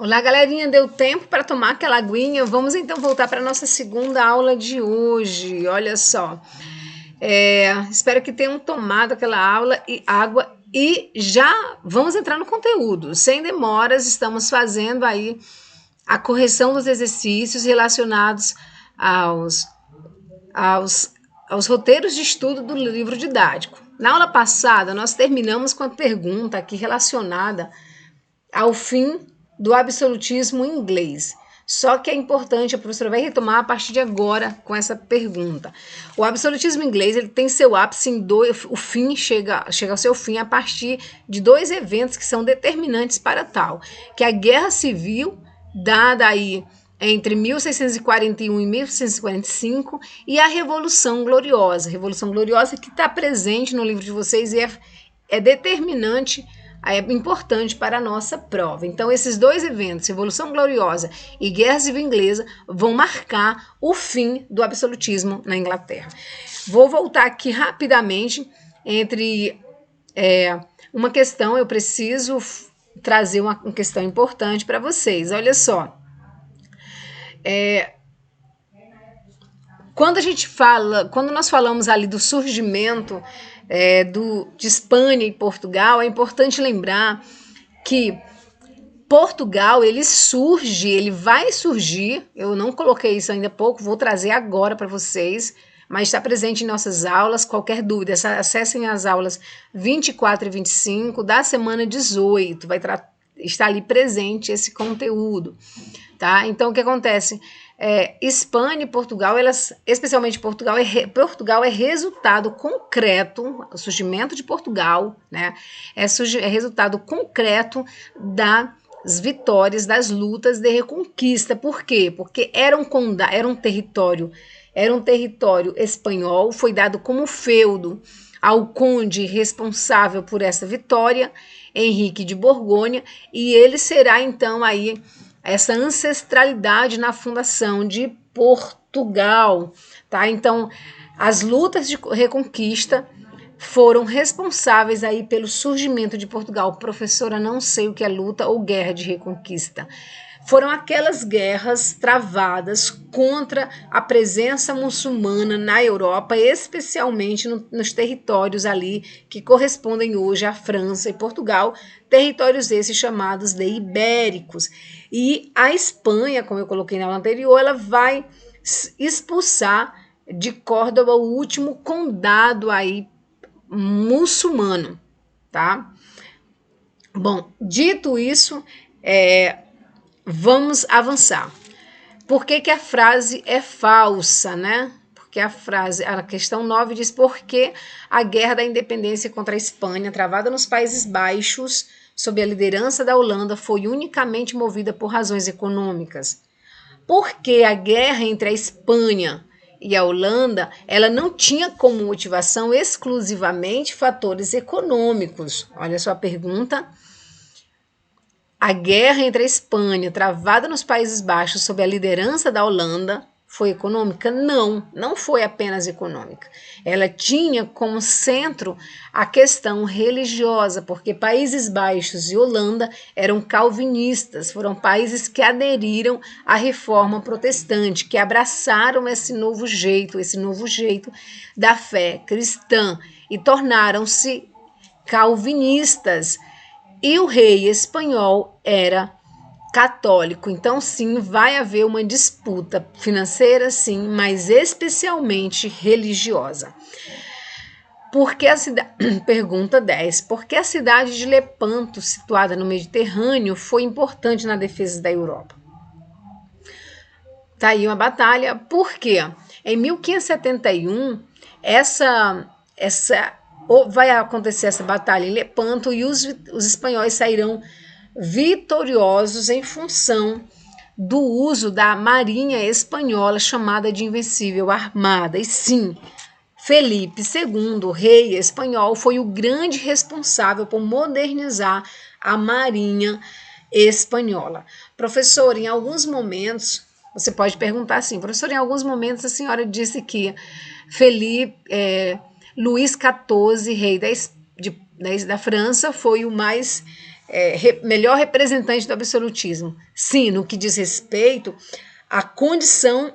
Olá, galerinha, deu tempo para tomar aquela aguinha? Vamos então voltar para a nossa segunda aula de hoje. Olha só, espero que tenham tomado aquela aula e água e já vamos entrar no conteúdo. Sem demoras, estamos fazendo aí a correção dos exercícios relacionados aos, aos, aos roteiros de estudo do livro didático. Na aula passada, nós terminamos com a pergunta aqui relacionada ao fim do absolutismo inglês. Só que é importante, a professora vai retomar a partir de agora com essa pergunta. O absolutismo inglês ele tem seu ápice em o fim chega ao seu fim a partir de dois eventos que são determinantes para tal, que é a Guerra Civil, dada aí entre 1641 e 1645, e a Revolução Gloriosa. A Revolução Gloriosa que está presente no livro de vocês e é determinante, é importante para a nossa prova. Então, esses dois eventos, Revolução Gloriosa e Guerra Civil Inglesa, vão marcar o fim do absolutismo na Inglaterra. Vou voltar aqui rapidamente entre uma questão, eu preciso trazer uma questão importante para vocês. Olha só. Quando nós falamos ali do surgimento de Espanha e Portugal, é importante lembrar que Portugal, ele vai surgir, eu não coloquei isso ainda há pouco, vou trazer agora para vocês, mas está presente em nossas aulas. Qualquer dúvida, acessem as aulas 24 e 25 da semana 18, estar ali presente esse conteúdo, tá? Então, o que acontece? Espanha e Portugal, especialmente Portugal é resultado concreto, o surgimento de Portugal, né? É resultado concreto das vitórias, das lutas de reconquista. Por quê? Porque era um território espanhol, foi dado como feudo ao conde responsável por essa vitória, Henrique de Borgonha, e ele será então aí essa ancestralidade na fundação de Portugal, tá? Então, as lutas de reconquista foram responsáveis aí pelo surgimento de Portugal. Professora, não sei o que é luta ou guerra de reconquista. Foram aquelas guerras travadas contra a presença muçulmana na Europa, especialmente nos territórios ali que correspondem hoje à França e Portugal, territórios esses chamados de ibéricos. E a Espanha, como eu coloquei na aula anterior, ela vai expulsar de Córdoba o último condado aí muçulmano, tá? Bom, dito isso, vamos avançar. Por que a frase é falsa, né? Porque a questão 9 diz por que a guerra da independência contra a Espanha, travada nos Países Baixos, sob a liderança da Holanda, foi unicamente movida por razões econômicas. Porque a guerra entre a Espanha e a Holanda, ela não tinha como motivação exclusivamente fatores econômicos. Olha só a pergunta. A guerra entre a Espanha, travada nos Países Baixos sob a liderança da Holanda, foi econômica? Não, não foi apenas econômica. Ela tinha como centro a questão religiosa, porque Países Baixos e Holanda eram calvinistas, foram países que aderiram à reforma protestante, que abraçaram esse novo jeito da fé cristã e tornaram-se calvinistas. E o rei espanhol era católico. Então, sim, vai haver uma disputa financeira, sim, mas especialmente religiosa. Pergunta 10. Por que a cidade de Lepanto, situada no Mediterrâneo, foi importante na defesa da Europa? Tá aí uma batalha. Por quê? Em 1571, vai acontecer essa batalha em Lepanto e os espanhóis sairão vitoriosos em função do uso da marinha espanhola chamada de Invencível Armada. E sim, Felipe II, o rei espanhol, foi o grande responsável por modernizar a marinha espanhola. Professor, em alguns momentos, você pode perguntar assim, professor, em alguns momentos a senhora disse que Luís XIV, rei da França, foi o mais melhor representante do absolutismo. Sim, no que diz respeito à condição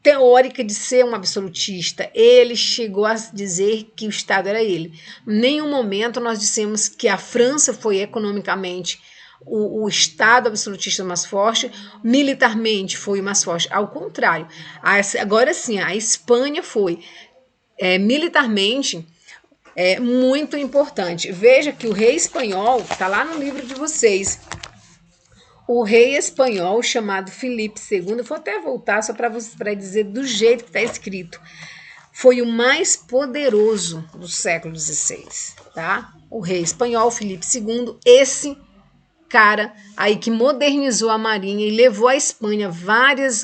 teórica de ser um absolutista. Ele chegou a dizer que o Estado era ele. Em nenhum momento nós dissemos que a França foi economicamente o Estado absolutista mais forte, militarmente foi o mais forte. Ao contrário, agora sim, a Espanha foi militarmente muito importante. Veja que o rei espanhol, está lá no livro de vocês, o rei espanhol chamado Filipe II, vou até voltar só para dizer do jeito que está escrito, foi o mais poderoso do século XVI, tá? O rei espanhol Filipe II, esse cara aí que modernizou a marinha e levou a Espanha várias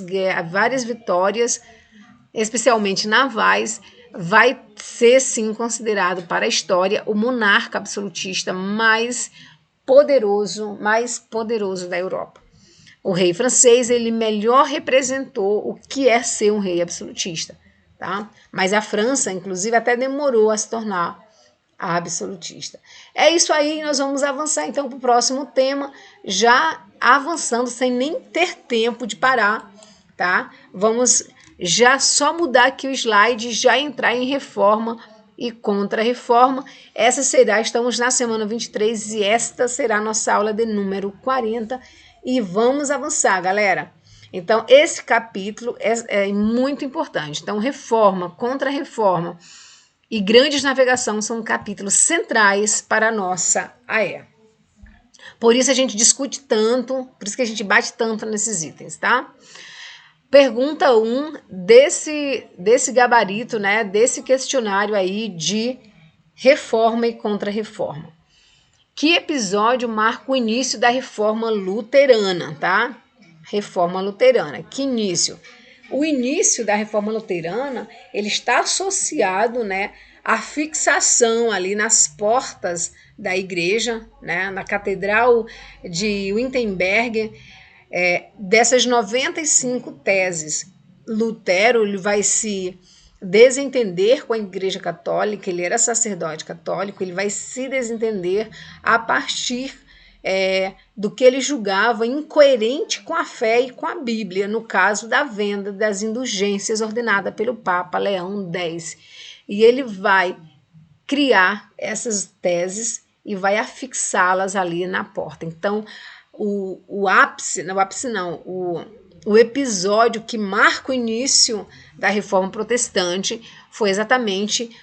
vitórias, especialmente navais, vai ser sim considerado para a história o monarca absolutista mais poderoso da Europa. O rei francês, ele melhor representou o que é ser um rei absolutista, tá? Mas a França, inclusive, até demorou a se tornar a absolutista. É isso aí, nós vamos avançar então para o próximo tema, já avançando sem nem ter tempo de parar, tá? Vamos já só mudar aqui o slide, já entrar em reforma e contra-reforma. Estamos na semana 23 e esta será a nossa aula de número 40 e vamos avançar, galera. Então, esse capítulo é muito importante. Então, reforma, contra-reforma e grandes navegação são capítulos centrais para a nossa AE. Por isso a gente discute tanto, por isso que a gente bate tanto nesses itens, tá? Pergunta 1 desse gabarito, né, desse questionário aí de reforma e contra-reforma. Que episódio marca o início da reforma luterana, tá? Reforma luterana. Que início? O início da reforma luterana, ele está associado, né, à fixação ali nas portas da igreja, né, na catedral de Wittenberg, dessas 95 teses. Lutero ele vai se desentender com a Igreja Católica, ele era sacerdote católico, ele vai se desentender a partir do que ele julgava incoerente com a fé e com a Bíblia, no caso da venda das indulgências ordenada pelo Papa Leão X. E ele vai criar essas teses e vai afixá-las ali na porta. Então, o episódio que marca o início da Reforma Protestante foi exatamente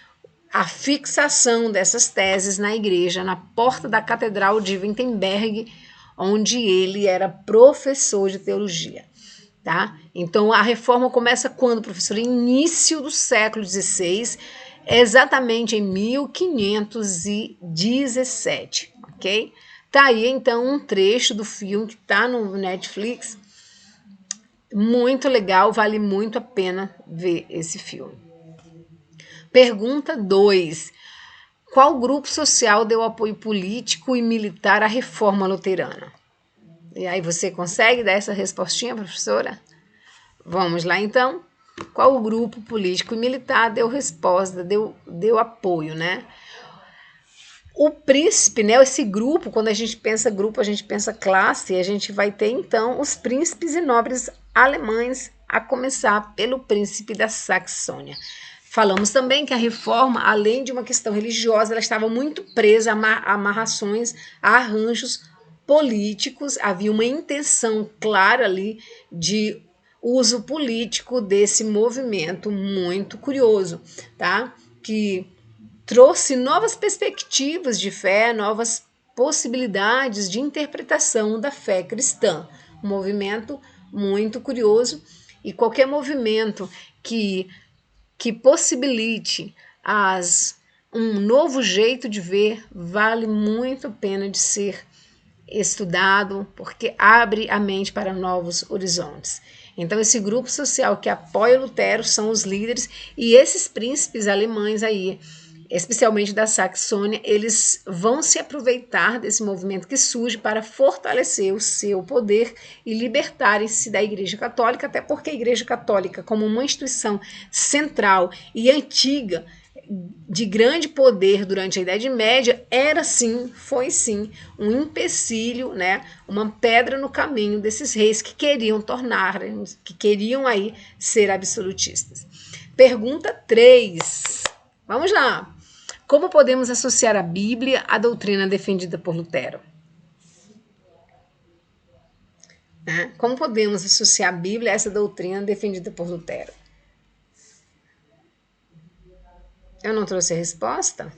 a fixação dessas teses na igreja, na porta da Catedral de Wittenberg, onde ele era professor de teologia. Tá? Então, a reforma começa quando, professor? Início do século XVI, exatamente em 1517, ok? Tá aí, então, um trecho do filme que tá no Netflix, muito legal, vale muito a pena ver esse filme. Pergunta 2. Qual grupo social deu apoio político e militar à reforma luterana? E aí você consegue dar essa respostinha, professora? Vamos lá, então. Qual o grupo político e militar deu resposta, deu apoio, né? O príncipe, né? Esse grupo, quando a gente pensa grupo, a gente pensa classe, a gente vai ter, então, os príncipes e nobres alemães, a começar pelo príncipe da Saxônia. Falamos também que a reforma, além de uma questão religiosa, ela estava muito presa a amarrações, a arranjos políticos, havia uma intenção clara ali de uso político desse movimento muito curioso, tá? Que trouxe novas perspectivas de fé, novas possibilidades de interpretação da fé cristã. Um movimento muito curioso, e qualquer movimento que possibilite um novo jeito de ver vale muito a pena de ser estudado, porque abre a mente para novos horizontes. Então, esse grupo social que apoia Lutero são os líderes, e esses príncipes alemães aí, especialmente da Saxônia, eles vão se aproveitar desse movimento que surge para fortalecer o seu poder e libertarem-se da Igreja Católica, até porque a Igreja Católica, como uma instituição central e antiga, de grande poder durante a Idade Média era sim, foi sim, um empecilho, né, uma pedra no caminho desses reis que queriam que queriam aí ser absolutistas. Pergunta 3. Vamos lá. Como podemos associar a Bíblia à doutrina defendida por Lutero? Como podemos associar a Bíblia a essa doutrina defendida por Lutero? Eu não trouxe a resposta?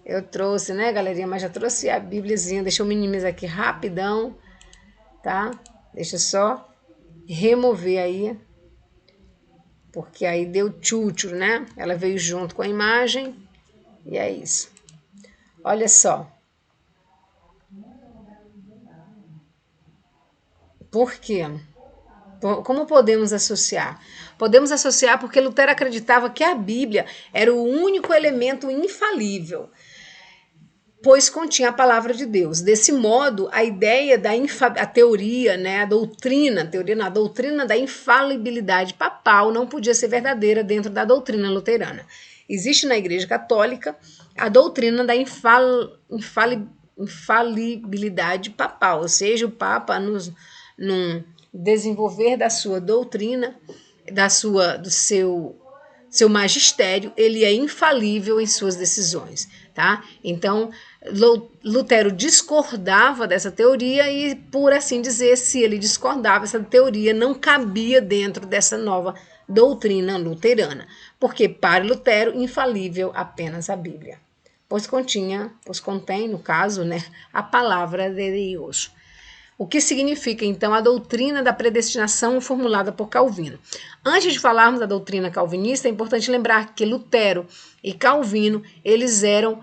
Eu trouxe, né, galerinha? Mas já trouxe a Bíbliazinha. Deixa eu minimizar aqui rapidão, tá? Deixa eu só remover aí. Porque aí deu tchutchu, né? Ela veio junto com a imagem. E é isso. Olha só. Por quê? Como podemos associar? Podemos associar porque Lutero acreditava que a Bíblia era o único elemento infalível, pois continha a palavra de Deus. Desse modo, a ideia a teoria, né, a doutrina da infalibilidade papal não podia ser verdadeira dentro da doutrina luterana. Existe na Igreja Católica a doutrina da infalibilidade papal, ou seja, o Papa num desenvolver da sua doutrina, do seu magistério, ele é infalível em suas decisões, tá? Então, Lutero discordava dessa teoria e, por assim dizer, se ele discordava, essa teoria não cabia dentro dessa nova doutrina luterana, porque para Lutero, infalível apenas a Bíblia, pois contém, no caso, né, a palavra de Deus. O que significa, então, a doutrina da predestinação formulada por Calvino? Antes de falarmos da doutrina calvinista, é importante lembrar que Lutero e Calvino, eles eram...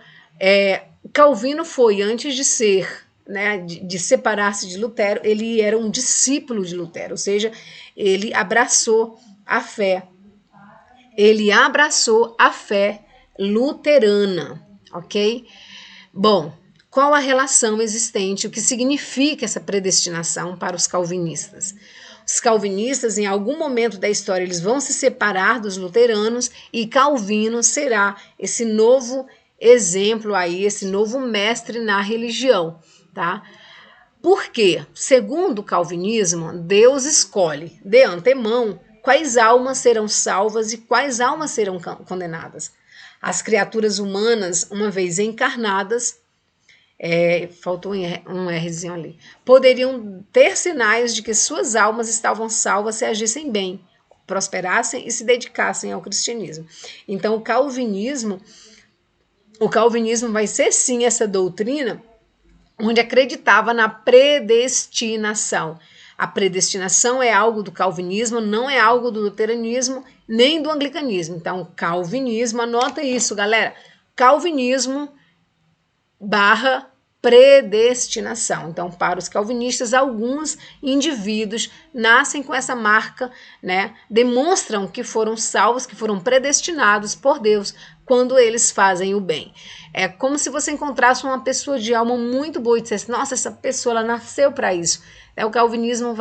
Calvino foi, antes de ser, né, de separar-se de Lutero, ele era um discípulo de Lutero, ou seja, ele abraçou a fé. Ele abraçou a fé luterana, ok? Bom, qual a relação existente, o que significa essa predestinação para os calvinistas? Os calvinistas, em algum momento da história, eles vão se separar dos luteranos e Calvino será esse novo exemplo aí, esse novo mestre na religião, tá? Por quê? Segundo o calvinismo, Deus escolhe de antemão quais almas serão salvas e quais almas serão condenadas. As criaturas humanas, uma vez encarnadas, faltou um Rzinho ali, poderiam ter sinais de que suas almas estavam salvas se agissem bem, prosperassem e se dedicassem ao cristianismo. Então, o calvinismo vai ser sim essa doutrina onde acreditava na predestinação. A predestinação é algo do calvinismo, não é algo do luteranismo, nem do anglicanismo. Então, calvinismo, anota isso, galera. Calvinismo / predestinação. Então, para os calvinistas, alguns indivíduos nascem com essa marca, né? Demonstram que foram salvos, que foram predestinados por Deus quando eles fazem o bem. É como se você encontrasse uma pessoa de alma muito boa e dissesse, nossa, essa pessoa ela nasceu para isso. O calvinismo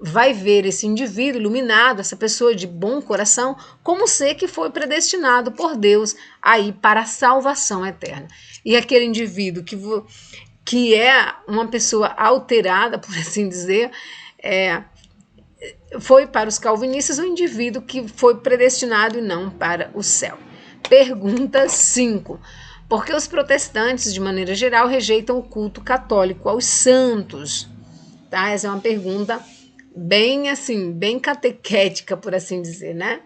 vai ver esse indivíduo iluminado, essa pessoa de bom coração, como ser que foi predestinado por Deus aí para a salvação eterna. E aquele indivíduo que é uma pessoa alterada, por assim dizer, foi para os calvinistas um indivíduo que foi predestinado e não para o céu. Pergunta 5. Por que os protestantes, de maneira geral, rejeitam o culto católico aos santos? Tá? Essa é uma pergunta bem assim, bem catequética, por assim dizer, né?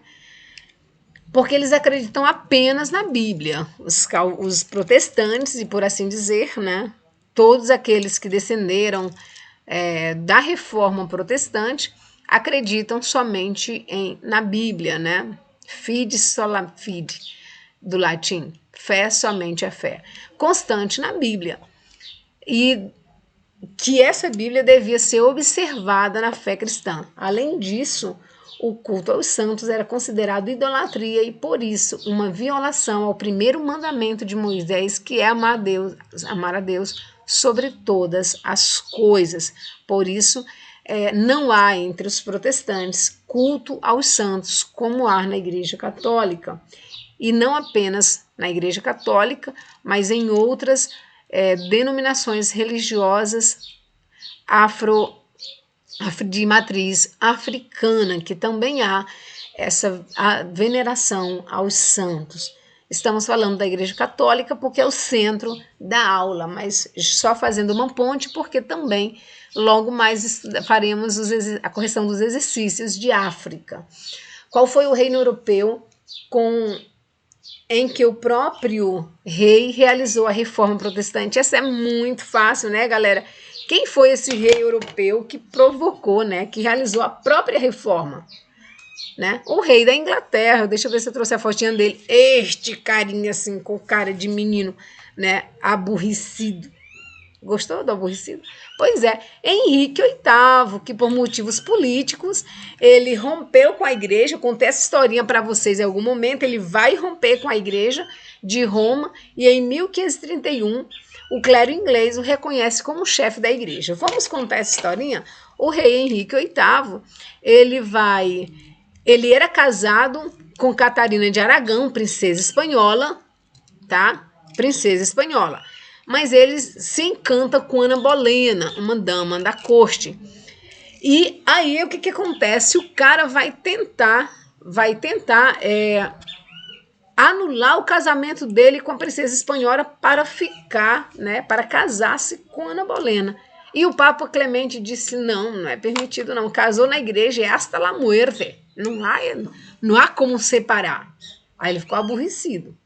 Porque eles acreditam apenas na Bíblia. Os protestantes, e por assim dizer, né? Todos aqueles que descenderam da reforma protestante acreditam somente na Bíblia, né? Fide sola fide, do latim. Fé, somente a fé. Constante na Bíblia. E que essa Bíblia devia ser observada na fé cristã. Além disso, o culto aos santos era considerado idolatria e, por isso, uma violação ao primeiro mandamento de Moisés, que é amar a Deus sobre todas as coisas. Por isso, não há entre os protestantes culto aos santos, como há na Igreja Católica. e não apenas na Igreja Católica, mas em outras denominações religiosas de matriz africana, que também há a veneração aos santos. Estamos falando da Igreja Católica porque é o centro da aula, mas só fazendo uma ponte porque também logo mais faremos a correção dos exercícios de África. Qual foi o reino europeu em que o próprio rei realizou a reforma protestante? Essa é muito fácil, né, galera? Quem foi esse rei europeu que provocou, né, que realizou a própria reforma? Né? O rei da Inglaterra, deixa eu ver se eu trouxe a fotinha dele, este carinha assim, com cara de menino, né, aborrecido. Gostou do aborrecido? Pois é, Henrique VIII, que por motivos políticos, ele rompeu com a igreja, eu contei essa historinha para vocês em algum momento, ele vai romper com a igreja de Roma, e em 1531, o clero inglês o reconhece como chefe da igreja. Vamos contar essa historinha? O rei Henrique VIII, ele era casado com Catarina de Aragão, princesa espanhola, tá? Princesa espanhola. Mas ele se encanta com Ana Bolena, uma dama da corte. E aí o que acontece? O cara vai tentar anular o casamento dele com a princesa espanhola para ficar, né, para casar-se com Ana Bolena. E o Papa Clemente disse, não é permitido não, casou na igreja, é hasta la muerte, não há como separar. Aí ele ficou aborrecido.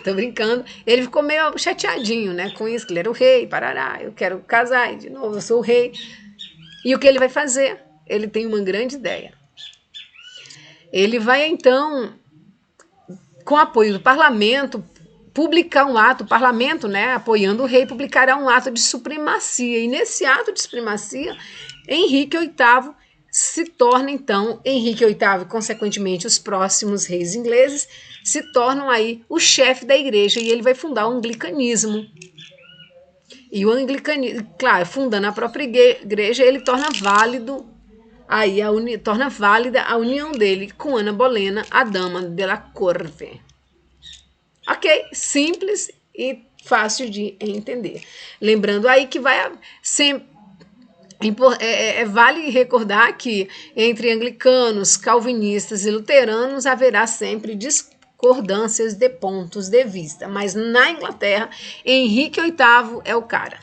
Tô brincando. Ele ficou meio chateadinho, né, com isso, que ele era o rei, parará, eu quero casar, e de novo, eu sou o rei. E o que ele vai fazer? Ele tem uma grande ideia. Ele vai, então, com apoio do parlamento, publicar um ato, o parlamento, né, apoiando o rei, publicará um ato de supremacia. E nesse ato de supremacia, Henrique VIII se torna, então, Henrique VIII e, consequentemente, os próximos reis ingleses, se tornam aí o chefe da igreja e ele vai fundar o anglicanismo. E o anglicanismo, claro, fundando a própria igreja, ele torna válido aí torna válida a união dele com Ana Bolena, a dama della corte. Ok? Simples e fácil de entender. Lembrando aí que vai sempre vale recordar que entre anglicanos, calvinistas e luteranos haverá sempre discordâncias de pontos de vista, mas na Inglaterra, Henrique VIII é o cara.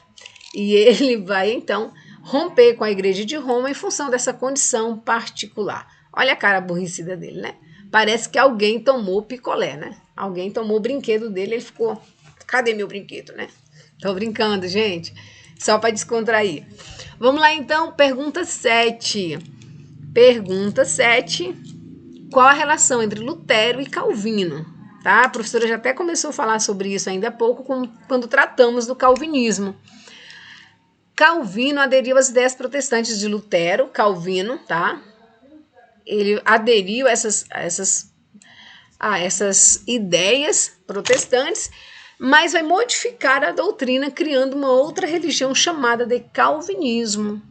E ele vai, então, romper com a igreja de Roma em função dessa condição particular. Olha a cara aborrecida dele, né? Parece que alguém tomou picolé, né? Alguém tomou o brinquedo dele, ele ficou, cadê meu brinquedo, né? Tô brincando, gente. Só para descontrair. Vamos lá, então, pergunta 7. Pergunta 7. Qual a relação entre Lutero e Calvino? Tá? A professora já até começou a falar sobre isso ainda há pouco, quando tratamos do calvinismo. Calvino aderiu às ideias protestantes de Lutero, Calvino, tá? Ele aderiu a essas ideias protestantes, mas vai modificar a doutrina criando uma outra religião chamada de calvinismo.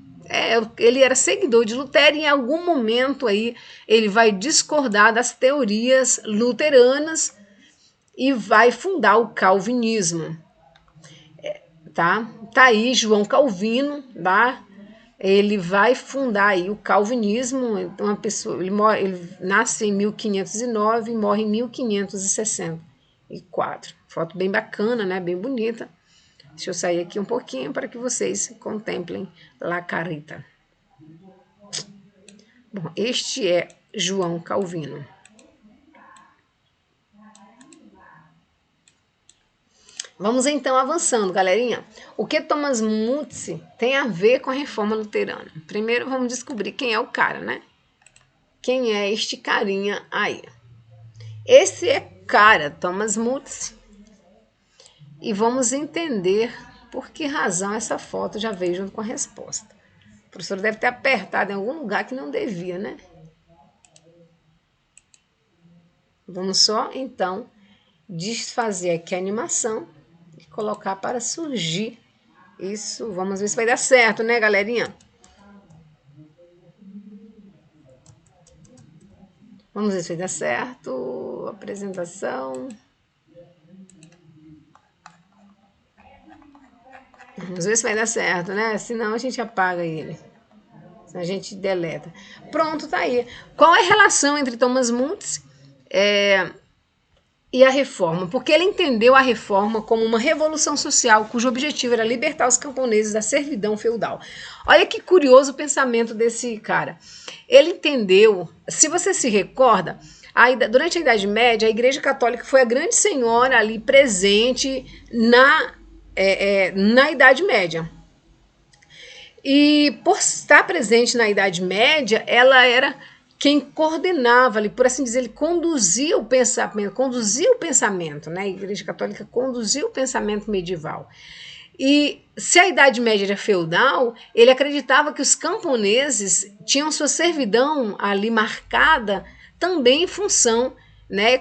Ele era seguidor de Lutero e em algum momento aí ele vai discordar das teorias luteranas e vai fundar o calvinismo. Tá aí João Calvino, tá? Ele vai fundar aí o calvinismo. Uma pessoa, ele nasce em 1509 e morre em 1564. Foto bem bacana, né? Bem bonita. Deixa eu sair aqui um pouquinho para que vocês contemplem La Carita. Bom, este é João Calvino. Vamos então avançando, galerinha. O que Thomas Mutzi tem a ver com a reforma luterana? Primeiro vamos descobrir quem é o cara, né? Quem é este carinha aí? Esse é cara, Thomas Mutzi. E vamos entender por que razão essa foto já veio junto com a resposta. O professor deve ter apertado em algum lugar que não devia, né? Vamos só, então, desfazer aqui a animação e colocar para surgir isso. Vamos ver se vai dar certo, né, galerinha? Vamos ver se vai dar certo. Apresentação. Vamos ver se vai dar certo, né? Senão a gente apaga ele. Senão a gente deleta. Pronto, tá aí. Qual é a relação entre Thomas Muntz e a reforma? Porque ele entendeu a reforma como uma revolução social cujo objetivo era libertar os camponeses da servidão feudal. Olha que curioso o pensamento desse cara. Ele entendeu, se você se recorda, durante a Idade Média, a Igreja Católica foi a grande senhora ali presente na Idade Média. E por estar presente na Idade Média, ela era quem coordenava ali, por assim dizer, ele conduzia o pensamento, né? A Igreja Católica conduzia o pensamento medieval. E se a Idade Média era feudal, ele acreditava que os camponeses tinham sua servidão ali marcada também em função, né,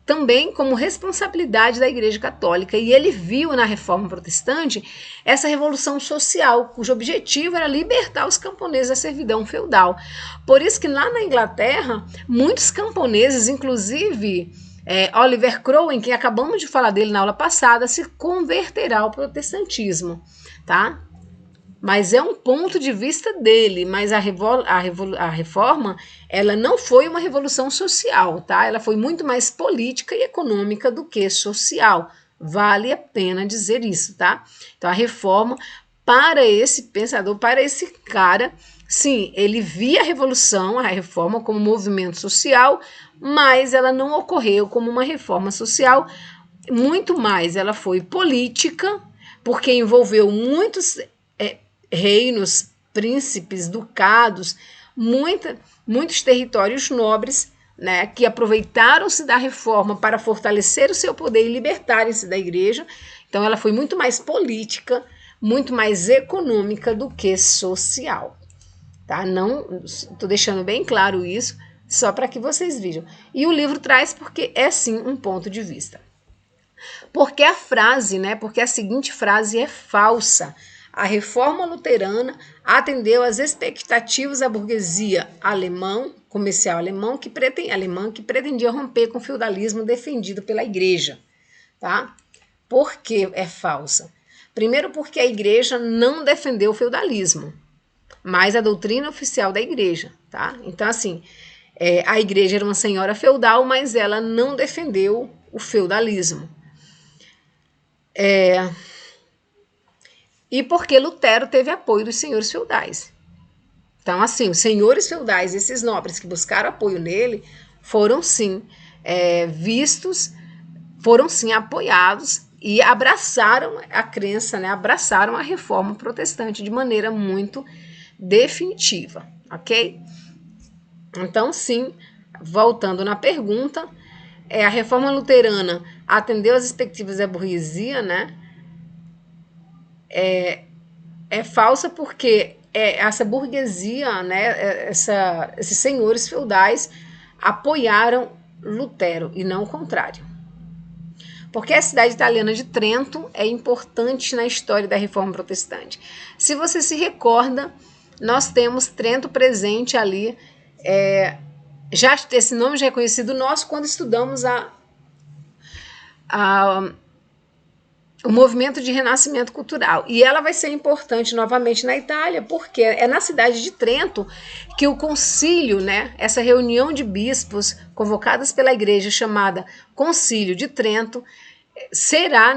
também como responsabilidade da Igreja Católica. E ele viu na Reforma Protestante essa revolução social, cujo objetivo era libertar os camponeses da servidão feudal. Por isso que lá na Inglaterra, muitos camponeses, inclusive Oliver Cromwell, que acabamos de falar dele na aula passada, se converterá ao protestantismo, tá? Mas é um ponto de vista dele, mas a reforma, ela não foi uma revolução social, tá? Ela foi muito mais política e econômica do que social. Vale a pena dizer isso, tá? Então a reforma, para esse pensador, para esse cara, sim, ele via a reforma como movimento social, mas ela não ocorreu como uma reforma social, muito mais ela foi política, porque envolveu muitos reinos, príncipes, ducados, muitos territórios nobres, né, que aproveitaram-se da reforma para fortalecer o seu poder e libertarem-se da igreja. Então ela foi muito mais política, muito mais econômica do que social. Tá? Não, estou deixando bem claro isso, só para que vocês vejam. E o livro traz porque é sim um ponto de vista. Porque a frase, né, porque a seguinte frase é falsa. A reforma luterana atendeu às expectativas da burguesia comercial alemão, que pretendia romper com o feudalismo defendido pela igreja. Tá? Por que é falsa? Primeiro porque a igreja não defendeu o feudalismo, mas a doutrina oficial da igreja. Tá? Então, assim, a igreja era uma senhora feudal, mas ela não defendeu o feudalismo. E porque Lutero teve apoio dos senhores feudais. Então, assim, os senhores feudais, esses nobres que buscaram apoio nele, foram sim vistos, foram sim apoiados e abraçaram a crença, né, abraçaram a reforma protestante de maneira muito definitiva, ok? Então, sim, voltando na pergunta, a reforma luterana atendeu às expectativas da burguesia, né? É falsa porque essa burguesia, né, esses senhores feudais apoiaram Lutero e não o contrário. Porque a cidade italiana de Trento é importante na história da Reforma Protestante. Se você se recorda, nós temos Trento presente ali, esse nome já é conhecido nosso quando estudamos o movimento de renascimento cultural. E ela vai ser importante novamente na Itália, porque é na cidade de Trento que o concílio, né, essa reunião de bispos convocadas pela igreja chamada Concílio de Trento, será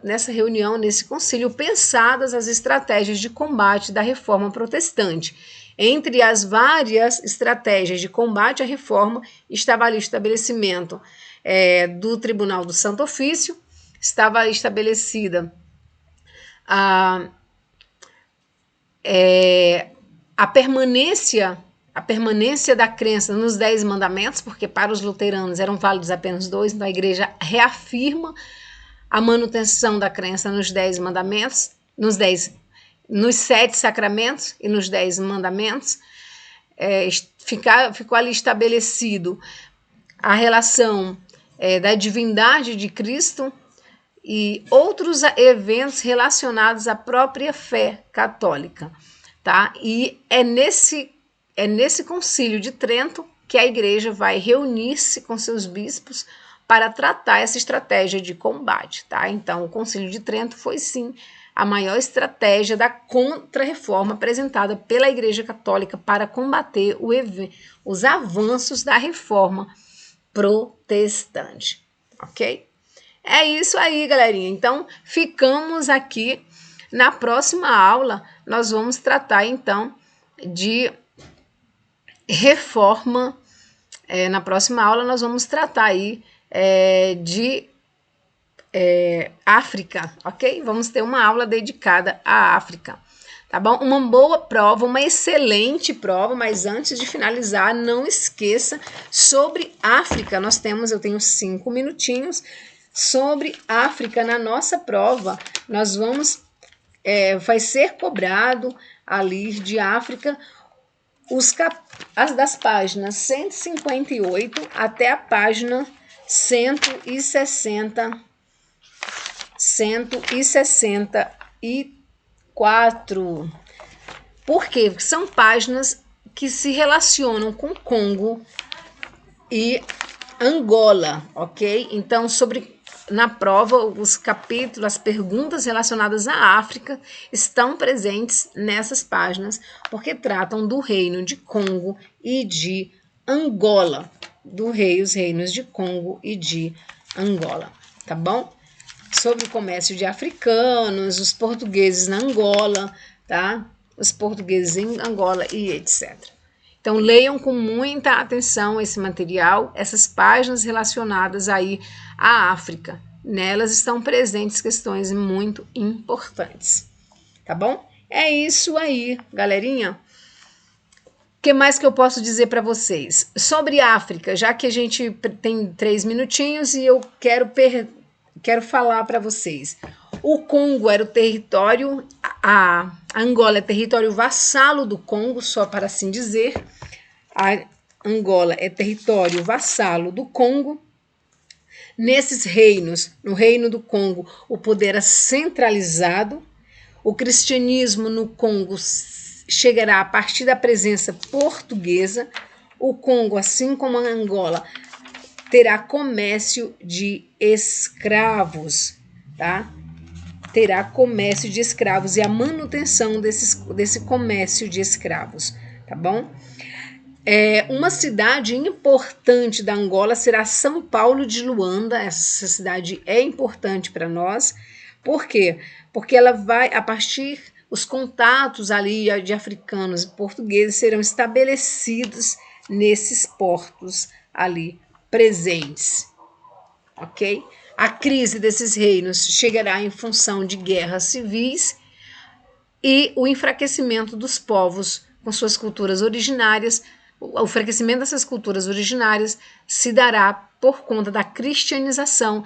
nessa reunião, nesse concílio, pensadas as estratégias de combate da reforma protestante. Entre as várias estratégias de combate à reforma, estava ali o estabelecimento do Tribunal do Santo Ofício, estava estabelecida a permanência da crença nos 10 mandamentos, porque para os luteranos eram válidos apenas 2, então a igreja reafirma a manutenção da crença nos 10 mandamentos, nos 7 sacramentos e nos 10 mandamentos. Ficou ali estabelecido a relação da divindade de Cristo e outros eventos relacionados à própria fé católica, tá? E é nesse concílio de Trento que a igreja vai reunir-se com seus bispos para tratar essa estratégia de combate, tá? Então, o Concílio de Trento foi, sim, a maior estratégia da contra-reforma apresentada pela Igreja Católica para combater os avanços da reforma protestante, ok? É isso aí, galerinha. Então, ficamos aqui. Na próxima aula, nós vamos tratar, então, de reforma. Na próxima aula, nós vamos tratar aí de África, ok? Vamos ter uma aula dedicada à África, tá bom? Uma boa prova, uma excelente prova, mas antes de finalizar, não esqueça sobre África. Eu tenho 5 minutinhos sobre África na nossa prova. Nós vamos, vai ser cobrado ali de África as das páginas 158 até a página 164. Por quê? Porque são páginas que se relacionam com Congo e Angola, ok? Então, na prova, os capítulos, as perguntas relacionadas à África estão presentes nessas páginas, porque tratam do reino de Congo e de Angola, os reinos de Congo e de Angola, tá bom? Sobre o comércio de africanos, os portugueses na Angola, tá? Os portugueses em Angola e etc. Então, leiam com muita atenção esse material, essas páginas relacionadas aí à África. Nelas estão presentes questões muito importantes, tá bom? É isso aí, galerinha. O que mais que eu posso dizer para vocês? Sobre África, já que a gente tem 3 minutinhos e eu quero falar para vocês. O Congo era o território, a Angola é território vassalo do Congo, só para assim dizer. A Angola é território vassalo do Congo. Nesses reinos, no reino do Congo, o poder era centralizado. O cristianismo no Congo chegará a partir da presença portuguesa. O Congo, assim como a Angola, terá comércio de escravos, tá? Terá comércio de escravos e a manutenção desse comércio de escravos, tá bom? Uma cidade importante da Angola será São Paulo de Luanda. Essa cidade é importante para nós. Por quê? Porque ela vai, a partir, os contatos ali de africanos e portugueses serão estabelecidos nesses portos ali presentes, ok? A crise desses reinos chegará em função de guerras civis e o enfraquecimento dos povos com suas culturas originárias. O enfraquecimento dessas culturas originárias se dará por conta da cristianização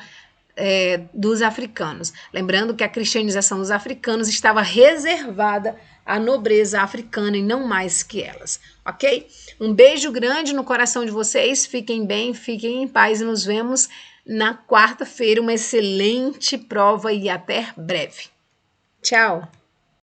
dos africanos. Lembrando que a cristianização dos africanos estava reservada à nobreza africana e não mais que elas, ok? Um beijo grande no coração de vocês, fiquem bem, fiquem em paz e nos vemos na quarta-feira. Uma excelente prova e até breve. Tchau!